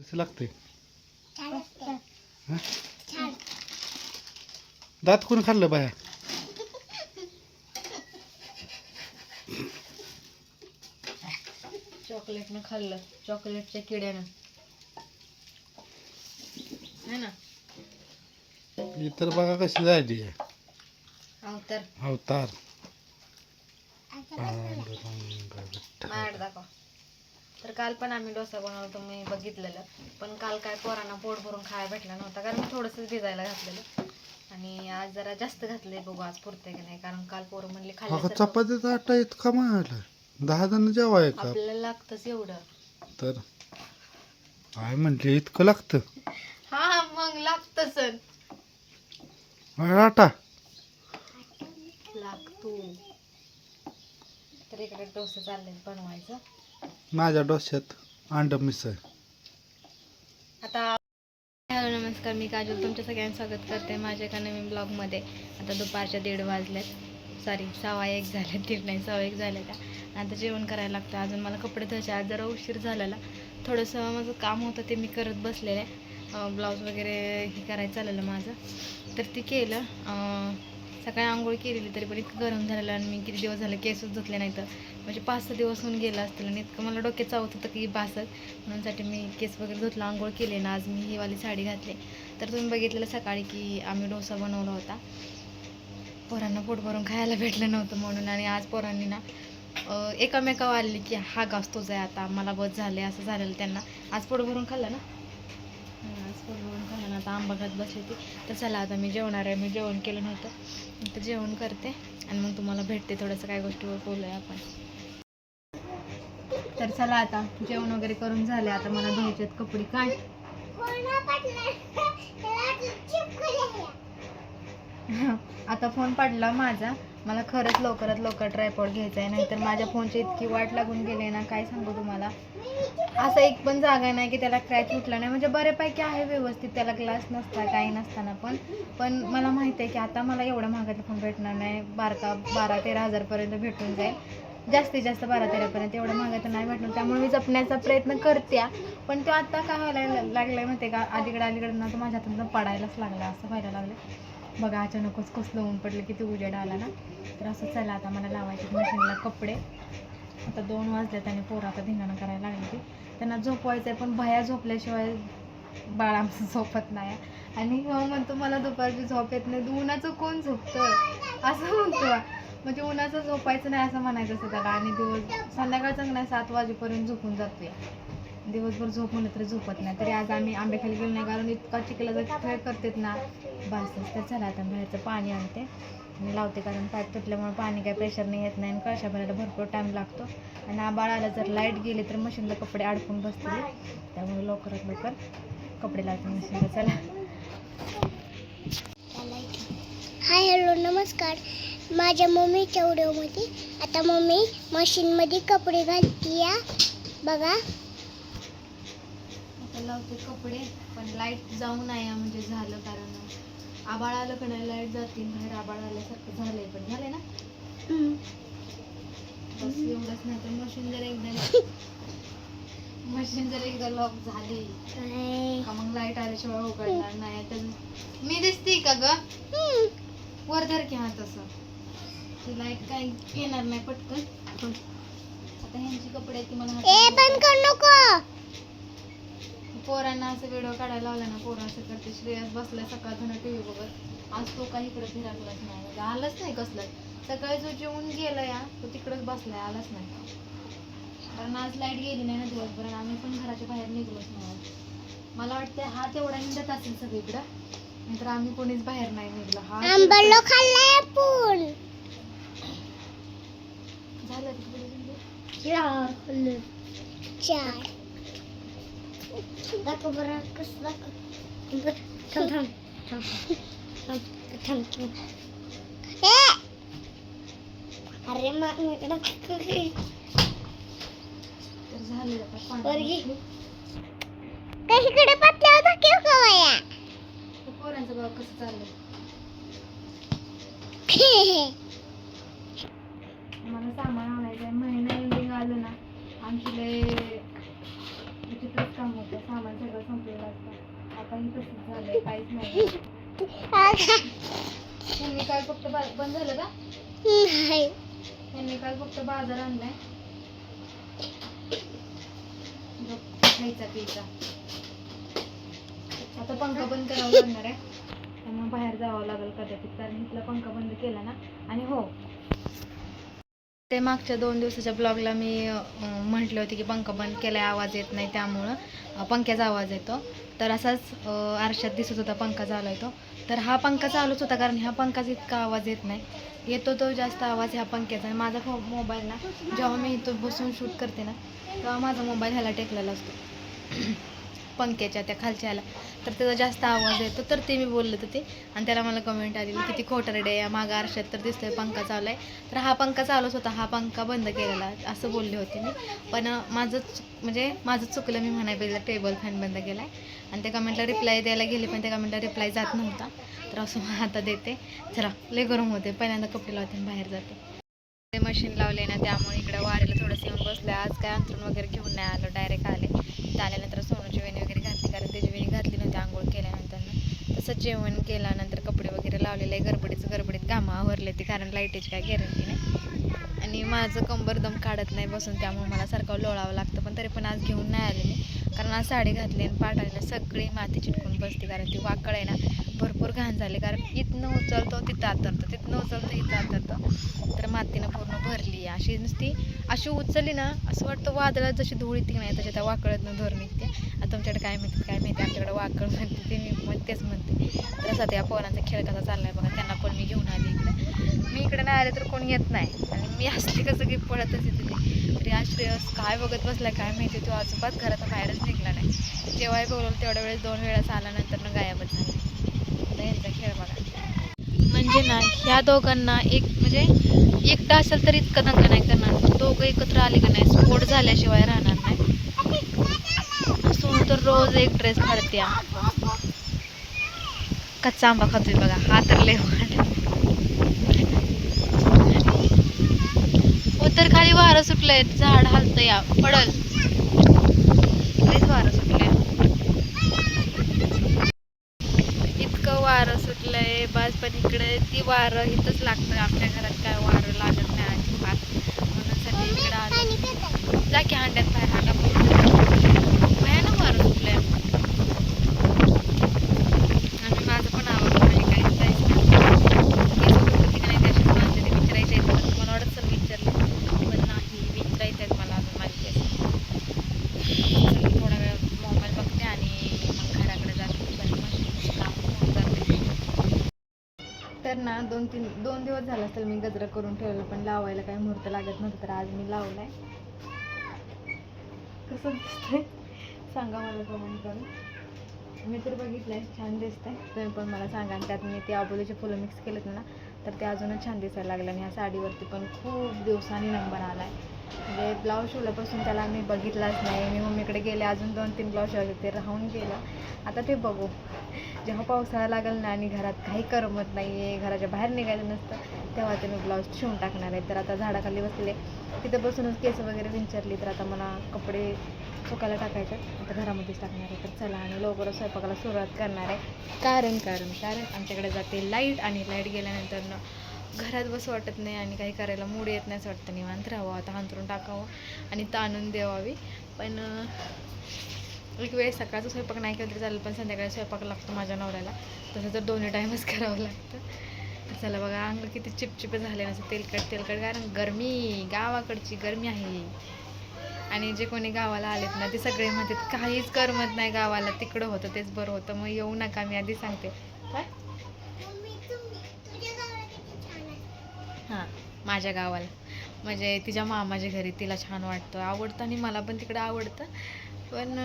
कसं लागतंय? हा? दात कोण खाल्लं बाया? चॉकलेटनं खाल्लं, चॉकलेटच्या किड्यानं है ना. इतर बघा कशी झाली अवतार अवतार. माड दाखव. तर काल पण आम्ही डोसा बनवतो मी बघितलेलं, पण काल काय पोरांना पोट भरून खायला भेटला नव्हता कारण मी थोडंसंच भिजायला घातलेलं आणि आज जरा जास्त घातलंय. बघू आज पुरते की नाही, कारण काल पोरं म्हणले खाल्ल्यासारखं. चपातीचा आटा इतका मारला 10 जण जेवाय का आपल्याला लागतंच एवढं. तर काय म्हणले इतकं लागतं? हा मग लागतच आटा लागतो. तर इकडे डोसा चालले बनवायचं. माझ्या डोश्यात अंड मिसळ. आता हॅलो नमस्कार, मी काजल तुमच्या सगळ्यांचं स्वागत करते माझ्या एका नवीन ब्लॉगमध्ये. आता दुपारच्या 1:30 वाजलेत, सॉरी 1:15 झाले, 1:30 नाही 1:15 झाले. त्या आता जेवण करायला लागतं. अजून मला कपडे धुवायचे, आज जरा उशीर झालेला. थोडंसं माझं काम होतं ते मी करत बसलेले. ब्लाऊज वगैरे हे करायचं चाललेलं माझं, तर ते केलं. सकाळी आंघोळ केलेली तरी पण इतकं गरम झालेलं आणि मी किती दिवस झाले केसच धुतले नाही, तर म्हणजे 5-6 दिवस होऊन गेलं असतील आणि इतकं मला डोक्यात चावत होतं की बासच. म्हणूनसाठी मी केस वगैरे धुतलं, आंघोळ केले ना. आज मी ही वाली साडी घातली. तर तुम्ही बघितलेलं सकाळी की आम्ही डोसा बनवला होता. पोरांना पोट भरून खायला भेटलं नव्हतं म्हणून, आणि आज पोरांनी ना एकामेकावर आली की हा घास तुझा आहे आता, मला बस झाले असं झालेलं त्यांना. आज पोट भरून खाल्लं ना, आज पोट भरून खाल्लं ना. आता आंबा खात बसली ती. तर चला आता मी जेवणार आहे, मी जेवण केलं नव्हतं, तर जेवण करते आणि मग तुम्हाला भेटते. थोडंसं काय गोष्टीवर बोलूया आपण. तर चला आता जेवण वगैरे करून झाले. आता मला धुवायचे कपडे. काय आता फोन पडला माझा, मला खरंच लवकरात लवकर ट्रायपॉड घ्यायचा आहे, नाहीतर माझ्या फोनची इतकी वाट लागून गेली ना, काय सांगू तुम्हाला. असं एक पण जागा नाही की त्याला क्रॅच उठला नाही, म्हणजे बऱ्यापैकी आहे व्यवस्थित, त्याला ग्लास नसता काही नसताना पण मला माहिती आहे की आता मला एवढा महागाचा फोन भेटणार नाही. 12-13 हजारपर्यंत भेटून जाईल, जास्तीत जास्त 12-13पर्यंत. एवढं महागाचं नाही भेटणार, त्यामुळे मी जपण्याचा प्रयत्न करते. पण तो आता काय व्हायला लागलाय माहिती का, अलीकडे ना तो माझ्या हातून पडायलाच लागला, असं व्हायला लागलं. बघा अचानकच कसलं ऊन पडलं, किती उजेड आला ना. तर असं चला आता मला लावायचे मशीनला कपडे. आता 2 वाजलेत आणि पोरं आता धिंगाणं करायला लागली ती. त्यांना झोपवायचं आहे, पण भया झोपल्याशिवाय बाळ आमचं झोपत नाही. आणि म्हणतो मला दुपारची झोप येत नाही, उन्हाचं कोण झोपतं असं म्हणतो. म्हणजे उन्हाचं झोपायचं नाही असं म्हणायचं असतं त्याला. आणि संध्याकाळचं नाही 7 वाजेपर्यंत झोपून जातोय. दिवसभर झोप म्हणलं तरी झोपत नाही. तरी आज आम्ही आंब्याखाली गेलो नाही, कारण इतका चिखलाचा खेळ करतात ना बसच. तर चला आता बाहेरचं पाणी आणते आणि लावते, कारण पाईप तुटल्यामुळे पाणी काय प्रेशर नाही येत नाही आणि कळशा भरायला भरपूर टाईम लागतो. आणि आबाळ आला जर लाईट गेली तर मशीनला कपडे अडकून बसतील, त्यामुळे लवकरात लवकर कपडे लावते मशीनला. चला. हाय हॅलो नमस्कार, माझ्या मम्मीच्या व्हिडिओमध्ये आता मम्मी मशीनमध्ये कपडे घालते या बघा. आता लावते कपडे, पण लाईट जाऊ नये म्हणजे झालं, कारण आबाळ आलं का नाही लाईट जातील बाहेर. आबाळ आल्यासारखं झालंय, पण झालंय ना बस एवढंच. नाही तर मशीन जर एकदा लॉक झाली का मग लाईट आल्याशिवाय उघडणार नाही. तर मी दिसते का ग वर धर की, हा तसं ती लाईट काय येणार नाही पटकन. आता ह्यांची कपडे ती मला बंद कर नको. पोरांना असं व्हिडिओ काढायला लावला ना, पोरं असं करते. श्रेयस बसलाय सकाळचं टीव्ही बघत, आज तो काही इकडे फिरकलाच नाही, म्हणजे आलाच नाही. कसलं सकाळी जो जेवून गेला या तो तिकडेच बसलाय, आलाच नाही. कारण आज लाईट गेली नाही ना दिवसभर, आणि आम्ही पण घराच्या बाहेर निघलोच नाही. मला वाटतं हा तेवढा निघत असेल सगळीकडं, नाहीतर आम्ही कोणीच बाहेर नाही निघलो. हा आंबलो खाल्लाय आपण. झालं चार दाखव बरं कसं दाखव. अरे मग तर झालं कशीकडे पतल्या होता किंवा कवाया पोरांचं बघ कसं चाललंय. मला सामान आणायचं आहे, महिना एंडिंग आलं ना आमची लय विचित्रच काम होतं. सामान सगळं काही तसंच झालंय, काहीच नाही. ह्यांनी काय फक्त बंद झालं का? नाही. ह्यांनी काल फक्त बाजार आणलाय, खायचा पियचा. आता पंखा बंद करावा लागणार आहे, त्यामुळे बाहेर जावं लागेल कदाचित, कारण इथला पंखा बंद केला ना. आणि हो, ते मागच्या 2 दिवसाच्या ब्लॉगला मी म्हटले होते की पंखा बंद केलाय, आवाज येत नाही, त्यामुळं पंख्याचा आवाज येतो. तर असाच आरशात दिसत होता पंखा चालू आहे तो. तर हा पंखा चालूच होता, कारण ह्या पंखाचा इतका आवाज येत नाही, येतो तो जास्त आवाज ह्या पंख्याचा. आणि माझा मोबाईल ना, जेव्हा मी इथं बसून शूट करते ना, तेव्हा माझा मोबाईल ह्याला टेकलेला असतो पंख्याच्या त्या खालच्या ह्याला, तर त्याचा जास्त आवाज येतो. तर ते मी बोलले होते, आणि त्याला मला कमेंट आली किती खोटरडे या मागं आरशात तर दिसतोय पंखा चालू आहे. तर हा पंखा चालूच होता, हा पंखा बंद केलेला असं बोलले होते मी. पण माझं चुकलं, मी म्हणाय पाहिजे टेबल फॅन बंद केला आहे. आणि त्या कमेंटला रिप्लाय द्यायला गेले, पण त्या कमेंटला रिप्लाय जात नव्हता. तर असं आता देते. चला, लय गरम होते, पहिल्यांदा कपडे लावते आणि बाहेर जाते. ते मशीन लावले ना, त्यामुळे इकडे वारेला थोडंसं येऊन बसले. आज काय अंथरून वगैरे घेऊन नाही आलो, डायरेक्ट आले. तर आल्यानंतर सोनूची वेणी वगैरे घातली, कारण त्याची वेणी घातली नव्हती आंघोळ केल्यानंतर ना. तसंच जेवण केल्यानंतर कपडे वगैरे लावलेलं आहे, गडबडीत घामा आवरले ते, कारण लाईटीची काय गॅरंटी नाही. आणि माझं कंबर दम काढत नाही बसून, त्यामुळे मला सारखं लोळावं लागतं. पण तरी पण आज घेऊन नाही आले मी, कारण आज साडी घातली आणि पाठाला सगळी माती चिटकून बसते, कारण ती वाकळ आहे ना, भरपूर घाण झाली. कारण इथनं उचलतो तिथं आतरतो, तिथनं उचलतो इथं आतरतो, तर मातीनं पूर्ण भरली. अशी नुसती अशी उचलली ना, असं वाटतं वादळात जशी धूळ येते नाही, तशी त्या वाकळतनं धर निघते. आता तुमच्याकडे काय माहिती, आमच्याकडे वाकळ म्हणते ते, मी तेच म्हणते. तर असं त्या पोरांचा खेळ कसा चाललाय बघा, त्यांना पण मी घेऊन आली इकडे. मी इकडे नाही आले तर कोणी येत नाही, आणि मी असली कसं की पळतच येते ते. तरी आज श्रेयस काय बघत बसलाय काय माहिती, तो अजिबात घरातून बाहेरच निघला नाही. जेव्हाही बोलवलं तेवढ्या वेळेस 2 वेळाच आल्यानंतर ना गायबच झाला. तर यांचा खेळ बघा. म्हणजे ना, ह्या दोघांना एकटा असेल तर इतकं दंग नाही करणार, दोघं एकत्र आले का नाही स्फोट झाल्याशिवाय राहणार नाही. सोनू तर रोज एक ड्रेस काढते, कच्चा आंबा खातोय बघा, हा तर लय तर खाली वारं सुटलंय, झाड हलतं या पडल, लयच वारं सुटलंय, इतकं वारं सुटलंय बस. पण इकडे ती वारं इथंच लागतं, आमच्या घरात काय वारं लागत नाही अजिबात, म्हणून साठी इकडे आलं. जा की हांड्यात बाहेर, हांडा भयानक वारं सुटलंय. आणि माझं पण आवडतं, म्हणजे काहीच जायचं नाही त्याच्यात माझ्या ते विचारायचे आहेत, मला वाटत सर विचारले, पण नाही विचारायचं आहेत मला अजून माझे केस. थोडा वेळ मोबाईल बघते आणि मग घराकडे जाते, मशीन काम होऊन जाते. तर ना 2 दिवस झाला असेल मी गजरा करून ठेवलं, पण लावायला काही मुहूर्त लागत नव्हतं, तर आज मी लावलाय. कसं दिसतंय सांगा मला कमेंट करून. मी तर बघितलंय, छान दिसतंय, तुम्ही पण मला सांगा. आणि त्यात मी ते आबोलीचे फुलं मिक्स केलेत ना, तर ते अजूनच छान दिसायला लागलं. आणि ह्या साडीवरती पण खूप दिवसांनी नंबर आला आहे, म्हणजे ब्लाऊज शिवल्यापासून त्याला मी बघितलाच नाही. मी मम्मीकडे गेले, अजून 2-3 ब्लाऊज शिवले, ते राहून गेलं. आता ते बघू, जेव्हा पावसाळा लागेल ना आणि घरात काही करमत नाही आहे, घराच्या बाहेर निघायचं नसतं, तेव्हा ते मी ब्लाऊज शिवून टाकणार आहे. तर आता झाडाखाली बसले, तिथे बसूनच केस वगैरे विंचरली, तर आता मला कपडे सुकायला टाकायच्यात, आता घरामध्येच टाकणार आहे. तर चला, आणि लवकरच स्वयंपाकाला सुरुवात करणार आहे, कारण आमच्याकडे जाते लाईट, आणि लाईट गेल्यानंतर ना घरात बसू वाटत नाही, आणि काही करायला मूड येत नाही, असं वाटतं निवांत राहावं, आता अंथरून टाकावं आणि ताणून द्यावावी. पण एक वेळ सकाळचा स्वयंपाक नाही केलं तरी चालेल, पण संध्याकाळी स्वयंपाक लागतो माझ्या नवऱ्याला, तसं तर 2 टाईमच करावं लागतं. तर चला बघा, अंग किती चिपचिपे झाले, असं तेलकट, कारण गरमी, गावाकडची गरमी आहे. आणि जे कोणी गावाला आलेत ना, ते सगळे म्हणतात काहीच करमत नाही गावाला, तिकडं होतं तेच बरं होतं, मग येऊ नका, मी आधी सांगते. काय हां, माझ्या गावाला म्हणजे तिच्या मामाच्या घरी तिला छान आवडतं, आणि मला पण तिकडं आवडतं. पण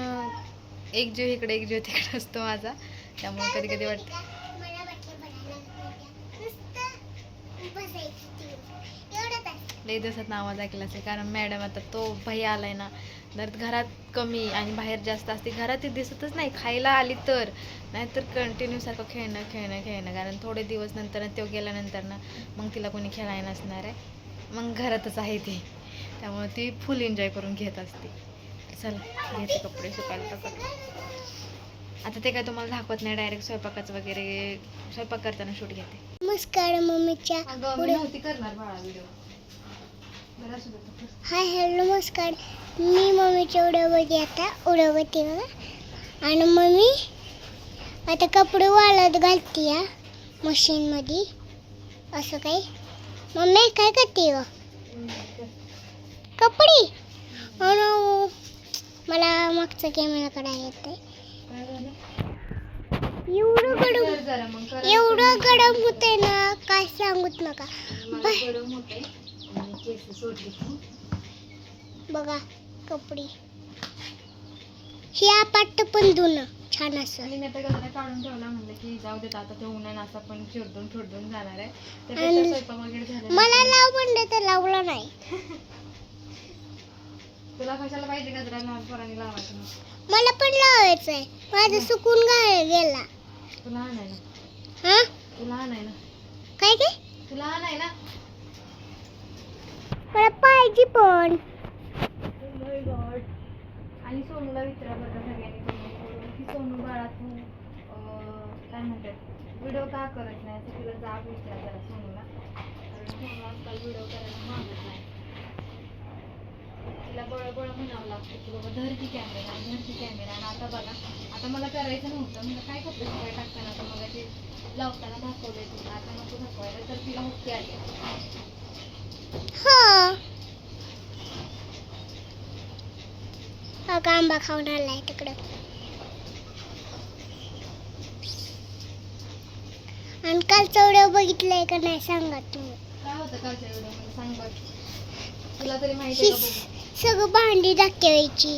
एक जीव इकडे एक जीव तिकडे असतो माझा, त्यामुळे कधी कधी वाटतं लई दिवसात आवाज ऐकला असेल, कारण मॅडम आता तो भैया आलाय ना, तर घरात कमी आणि बाहेर जास्त असते. घरात ती दिसतच नाही, खायला आली तर, नाहीतर कंटिन्यू सारखं खेळणं, कारण थोडे दिवस नंतर तो गेल्यानंतर ना मग तिला कोणी खेळायला नसणार आहे, मग घरातच आहे ती, त्यामुळे ती फुल एन्जॉय करून घेत असते. चला, घेते कपडे सुकायला टाकत. आता ते काय तुम्हाला दाखवत नाही, डायरेक्ट स्वयंपाकाचं वगैरे स्वयंपाक करताना शूट घेते. नमस्कार मम्मीच्या मी नव्हती करणार बाळा व्हिडिओ. हाय हॅलो नमस्कार. मी मम्मीच्या उडवती आता उडवते बघा. आणि मम्मी आता कपडे वाळत घालते या मशीनमध्ये. असं काय मम्मी काय करते ग? कपडे. मला मागचा कॅमेरा काढायला येते. एवढं गरम होते ना काय सांगूच नका. बघा कपडे हे आपट पण धुणं छान असं. आणि मी आता गजरा काढून ठेवला, म्हणलं की जाऊ देत आता ते उन्हाने असं पण चिरडून ठोडून जाणार आहे. आणि स्वयंपाक वगैरे झाला. मला लाव म्हणलं तर लावला नाही. तुला कशाला पाहिजे गजरा? लहान पोरांनी लावायचं. मला पण लावायचंय. माझं सुकून गेला. तू लहान आहे ना. हा तू लहान आहे ना. काय काय तू लहान आहे ना. मला पाहिजे पण. आणि सोनूला विचारा बरं का सगळ्यांनी comment करून की सोनू बाळा तू काय म्हणतात व्हिडिओ का करत नाही, असं तिला जाब विचार जरा सोनूला. कारण सोनू आजकाल व्हिडिओ करायला मागत नाही. तिला बळबळ म्हणावं लागतं की बाबा धरती कॅमेरा धरती कॅमेरा. आणि आता बघा, आता मला करायचं नव्हतं, मला काय कपडे सकाळी टाकताना आता मला ते लावताना दाखवलंय तुला, आता नको दाखवायला. तर तिला मुक्ती आली. हा आंबा खाऊन आलाय तिकडं. आणि कालचा व्हिडिओ बघितलाय का नाही सांगा तुम्ही. काय होतं कालच्या व्हिडिओमध्ये सांग बघ. तुला तरी माहिती आहे का बघू? सगळं भांडी दाखवायची.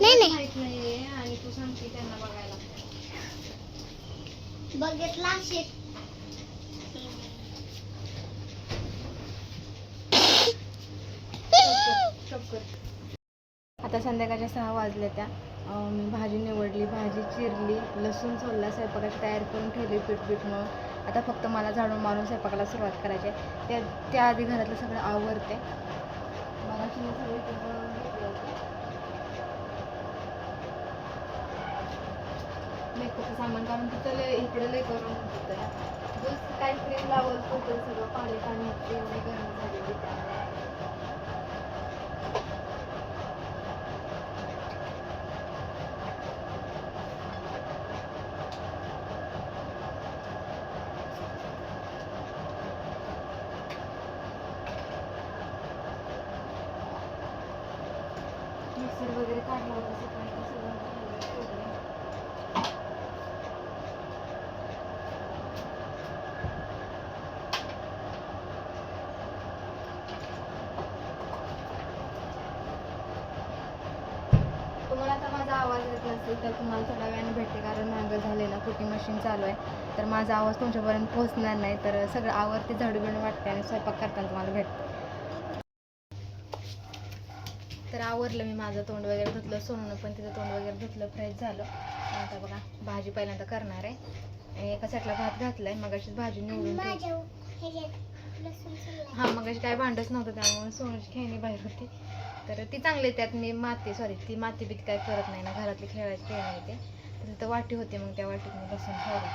नाही माहित नाहीये आणि तू सांगते त्यांना बघायला. बघितला असेल. आता संध्याकाळच्या 6 वाजले त्या. मी भाजी निवडली, भाजी चिरली, लसूण सोलला, स्वयंपाकाची तयारी करून ठेवली पीठ मग. आता फक्त मला झाडून मारून स्वयंपाकाला सुरुवात करायची आहे. त्या आधी घरातलं सगळं आवरते. मला मेकअपचं सामान काढून तिथं इकडे लय करून होतं. काय क्रीम लावलं होतं सगळं पाणी एवढी गरम झालेली त्यामुळे. मिक्सर वगैरे काढलं होतं सकाळी, ते सगळं ठेवलं. तुम्हाला आता माझा आवाज येत नसेल तर तुम्हाला थोड्या वेळाने भेटते, कारण मागं झाले ना कुकिंग मशीन चालू आहे, तर माझा आवाज तुमच्यापर्यंत पोहोचणार नाही. तर सगळं आवडते, झाडू बिडू वाटते आणि स्वयंपाक करताना तुम्हाला भेटते. तर आवरलं मी, माझं तोंड वगैरे धुतलं, सोनूनं पण तिचं तोंड वगैरे धुतलं, फ्रेश झालं. आता बघा भाजी पहिल्यांदा करणार आहे. एका साईडला भात घातलाय, मगाशीच भाजी निवडून हां मगाशी काय भांडच नव्हतं त्यामुळे सोनूची खेळणी बाहेर होती. तर ती चांगली, त्यात मी ती माती बीत काय करत नाही ना, घरातली खेळायची खेळणी येते. तर तिथं वाटी होती, मग त्या वाटीत मी बसून ठेवलं.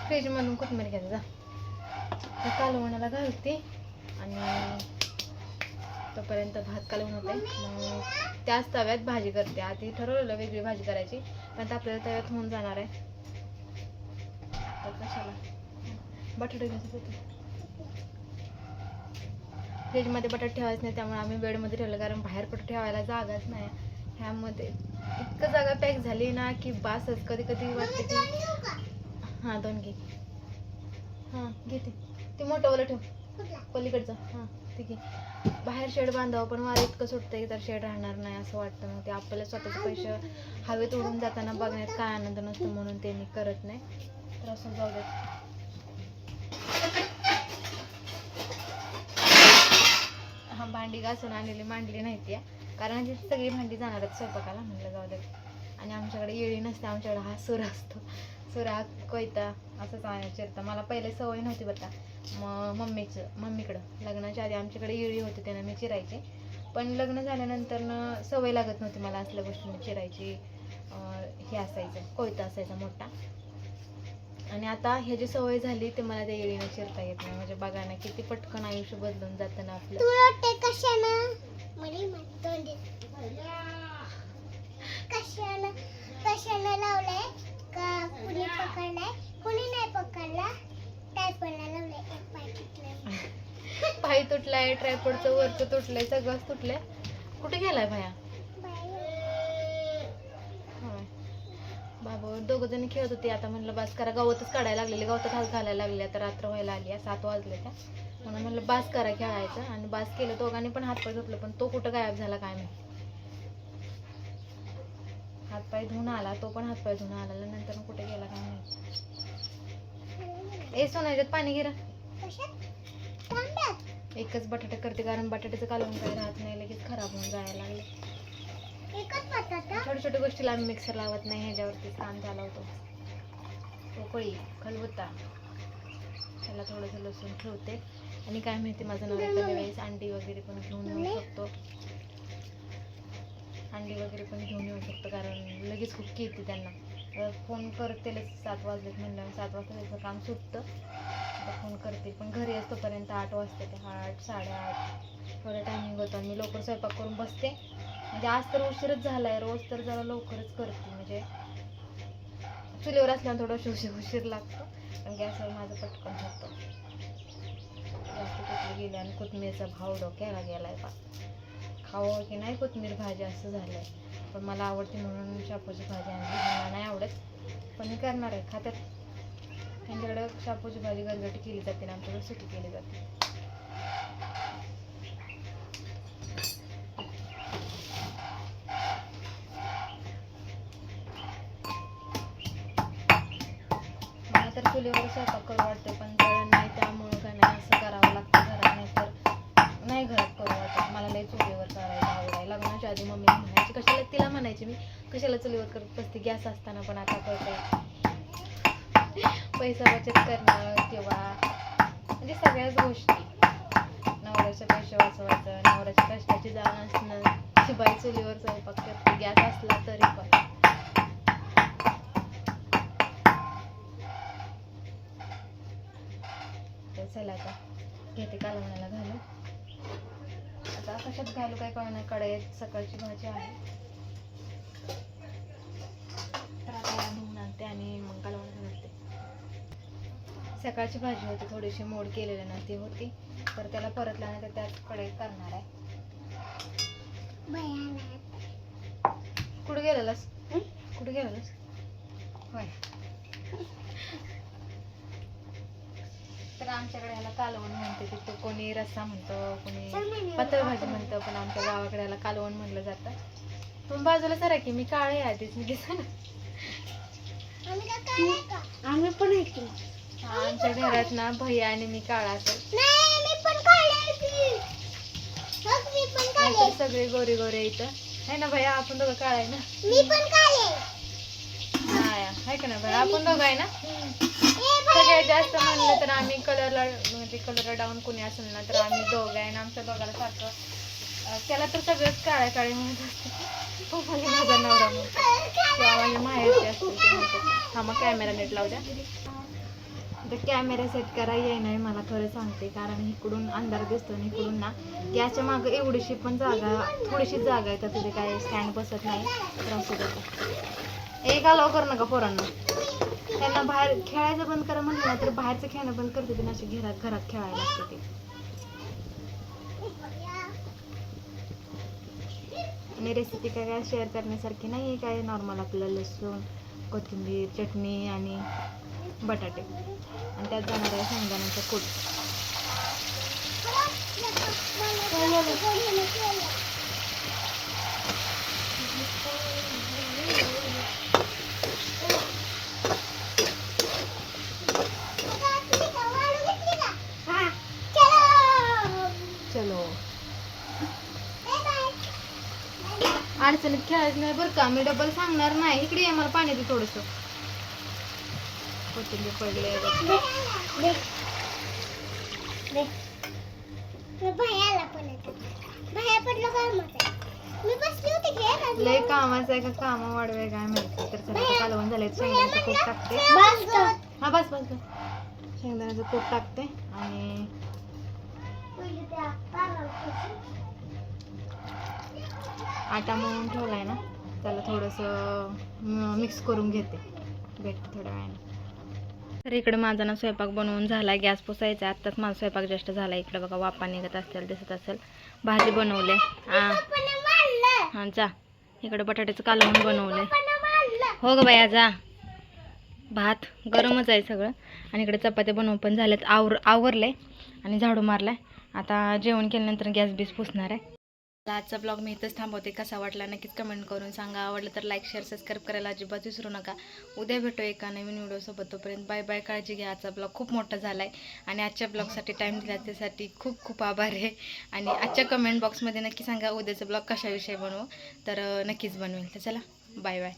फ्रीजमधून कोथिंबीर घ्यायचं जा. तर कालवणाला घालते आणि तोपर्यंत भात कालवून होते. मग त्याच तव्यात भाजी करते. आधी ठरवलेलं वेगळी भाजी करायची, पण आता आपल्याला तव्यात होऊन जाणार आहे. तर कशाला बटाटे घ्यायचं होतं. फ्रीजमध्ये बटाटे ठेवायचं नाही, त्यामुळे आम्ही बेडमध्ये ठेवलं, कारण बाहेर कुठं ठेवायला जागाच नाही. ह्यामध्ये इतकं जागा पॅक झाली ना की बासच. कधी कधी वाटते की हां 2 घे. हां घेते ते मोठंवालं ठेव पलीकडचं. हां ठीक आहे. बाहेर शेड बांधावं, पण वारं इतकं सुटतंय तर शेड राहणार नाही असं वाटतं. मग ते आपल्याला स्वतःचे पैसे हवेत उडून जाताना बघण्यात काय आनंद नसतो, म्हणून ते मी करत नाही. तर असं जाऊ देत. हा भांडी घासून आणलेली मांडली नाही ती, कारण ती सगळी भांडी जाणार आहेत स्वयंपाकाला, म्हटलं जाऊ देत. आणि आमच्याकडे येळी नसते, आमच्याकडे हा सूर असतो. सुरा कोयता असंच चिरता. मला पहिले सवय नव्हती बरं का. मग मम्मीकडं लग्नाच्या आधी आमच्याकडे येळी होती, त्यानं मी चिरायचे. पण लग्न झाल्यानंतर सवय लागत नव्हती मला असल्या गोष्टींनी चिरायची. हे असायचं, कोयता असायचा मोठा. आणि आता हे जी सवय झाली ते मला त्या येळीनं चिरता येत नाही. म्हणजे बघा ना किती पटकन आयुष्य बदलून जातं ना आपलं. कशानं लावलंय का कुणी पकडलाय, कुणी नाही पकडला, टायपरला लावलंय. एक पाय तुटलाय, पाय तुटलाय, ट्रायपॉडचं वरचं तुटलंय, सगळंच तुटलंय. कुठे गेलाय भाया? होय. बाबा दोघं जण खेळत होते. आता म्हणलं बास करा, गवतच काढायला लागलेले, गवतात हात घालायला लागले. आता रात्र व्हायला आली, 7 वाजले त्या. म्हणून म्हणलं बास करा खेळायचं. आणि बास केलं, दोघांनी पण हातपाय धुतलं. पण तो कुठं गायब झाला काय माहिती. हातपाय धुवून आला, तो पण हातपाय धुवून आला, नंतर कुठे गेला काय माहिती. ए सोना, याच्यात पाणी गिरा. एकच बटाटा करते कारण बटाट्याचं कालवण काही राहत नाही, लगेच खराब होऊन जायला लागले. छोट्या छोट्या गोष्टीला आम्ही मिक्सर लावत नाही, ह्याच्यावरती काम झाला होतो. पोकळी, खलबत्ता, त्याला थोडंसं लसूण ठेवते. आणि काय माहिती माझं नवरा एखाद्या वेळेस अंडी वगैरे पण घेऊन येऊ शकतो. अंडी वगैरे पण घेऊन येऊ शकतो कारण लगेच हुक्की येते त्यांना. फोन करते 7 वाजलेत म्हणलं, 7 वाजता त्याचं काम सुटतं. आता फोन करते, पण घरी असतोपर्यंत 8 वाजता ते 8, 8:30 थोडं टायमिंग होतं. मी लवकर स्वयंपाक करून बसते. म्हणजे आज तर उशीरच झालाय, रोज तर जरा लवकरच करते. म्हणजे चुलीवर असल्यावर थोडं उशीर लागतो, पण गॅसवर माझं पटकन होतं. जास्त कुठले गेले आणि कोथिंबीरचा भाव डोक्याला गेलाय पा. खावं की नाही कोथिंबीर भाजी असं झालंय. पण मला आवडते म्हणून शापूची भाजी आणली. मला नाही आवडत, पण मी करणार आहे. खात्यात त्यांच्याकडे शापूची भाजी गरगटी केली जाते आणि आमच्याकडे सुकी केली जाते. मला तर चुलीवर स्वयंपाक करू वाटते, पण जळण नाही त्यामुळं काय नाही असं करावं लागतं घरात. नाही तर नाही घरात करू वाटत. मला लई चुलीवर करायला आवडाय. लग्नाच्या आधी मम्मी म्हणायची, कशाला तिला म्हणायची मी, कशाला चुलीवर करत बसते गॅस असताना. पण आता कळतंय पैसा बचत करणं किंवा म्हणजे सगळ्याच गोष्टी. नवऱ्याचे पैसे वाचवायचं, नवऱ्याच्या कष्टाची जाण असणं. की बाई चुलीवर स्वयंपाक करते, गॅस असला तरी पण. तर चला आता घेते कालवणाला घालू. आता कशात घालू काय कळणार. कढईत सकाळची भाजी आहे, तर आता धुवून आणते आणि मग कालवण घालते. सकाळची भाजी होती, थोडीशी मोड केलेली ना ती होती, तर त्याला परतला नाही तर त्याच कढईत करणार आहे. कुठे गेलेलास? कुठे गेलेलास? होय. तर आमच्याकडे ह्याला कालवण म्हणते. तिथं कोणी रस्सा म्हणतं, कोणी पातळ भाजी म्हणतं, पण आमच्या गावाकडे ह्याला कालवण म्हणलं जातं. तुम्ही बाजूला सरा की मी काळे आहे आधीच मी दिसत. आम्ही पण ऐकू. आमच्या घरात ना भैया आणि मी काळा असेल, सगळे गोरे गोरे इथं आहे ना भैया. आपण दोघं काळा आहे ना. आहे का ना भैया, आपण दोघं आहे ना. सगळ्यात जास्त म्हणलं तर आम्ही कलरला म्हणजे कलर डाऊन कोणी असेल ना तर आम्ही दोघं आहे ना. आमच्या दोघाला सारखं त्याला तर सगळंच काळ्या काळे म्हणत असते. तो म्हणजे माझा नवरा म्हणतो किंवा माझ्या माहेरचे असते ते म्हणतात. हा मग कॅमेरा नीट लावू द्या. तर कॅमेरा सेट करा येई नाही मला खरं सांगते, कारण इकडून अंधार दिसतो आणि इकडून ना गॅसच्या मागं एवढीशी पण जागा, थोडीशी जागा आहे, तर तिथे काय स्टँड बसत नाही. तर असं देतं. एक अलाव करू नका पोरांना. त्यांना बाहेर खेळायचं बंद करा म्हणलं ना तर बाहेरचं खेळणं बंद करते ते, अशी घरात खेळायला लागते ते. आणि रेसिपी काय शेअर करण्यासारखी नाही आहे, काय नॉर्मल आपलं लसूण, कोथिंबीर, चटणी आणि बटाटे आणि त्यात जाणार आहे शेंगदाण्याचं कूट. चलो अडचणीत खेळायचं नाही बरं का, मी डबल सांगणार नाही. इकडे ये, मला पाणी दे थोडंसं. कोथिंबीर पडले भैयाला पण बाहेर पडलं कामात आहे. मी बसली होती खेळत. लय कामाचं आहे का काम वाढवाय काय माहिती. तर चला कालवण झालंय, शेंगदाण्याचं कूट टाकते. हा बस बस बस. शेंगदाण्याचं कूट टाकते आणि आटा मळून ठेवलाय ना, त्याला थोडंसं मिक्स करून घेते. भेटते थोड्या वेळाने. तर इकडे माझा ना स्वयंपाक बनवून झाला, गॅस पुसायचा. आत्ताच माझा स्वयंपाक जास्त झाला. इकडे बघा वापा निघत असतील, दिसत असेल. भाजी बनवले. हां जा. इकडे बटाट्याचं कालवण बनवलंय. हो ग बाया जा. भात गरमच आहे सगळं. आणि इकडे चपात्या बनवून पण झाल्यात. आवरलंय आणि झाडू मारलाय. आता जेवण केल्यानंतर गॅस बीस पुसणार आहे. आजचा ब्लॉग मी इथंच थांबवते. कसा वाटला नक्कीच कमेंट करून सांगा. आवडलं तर लाईक शेअर सबस्क्राईब करायला अजिबात विसरू नका. उद्या भेटू एका नवीन व्हिडिओसोबत. तोपर्यंत बाय बाय. काळजी घ्या. आजचा ब्लॉग खूप मोठा झाला आहे आणि आजच्या ब्लॉगसाठी टाईम दिला त्यासाठी खूप खूप आभार आहे. आणि आजच्या कमेंट बॉक्समध्ये नक्की सांगा उद्याचा ब्लॉग कशाविषयी बनवू, तर नक्कीच बनवेल. तर चला बाय बाय.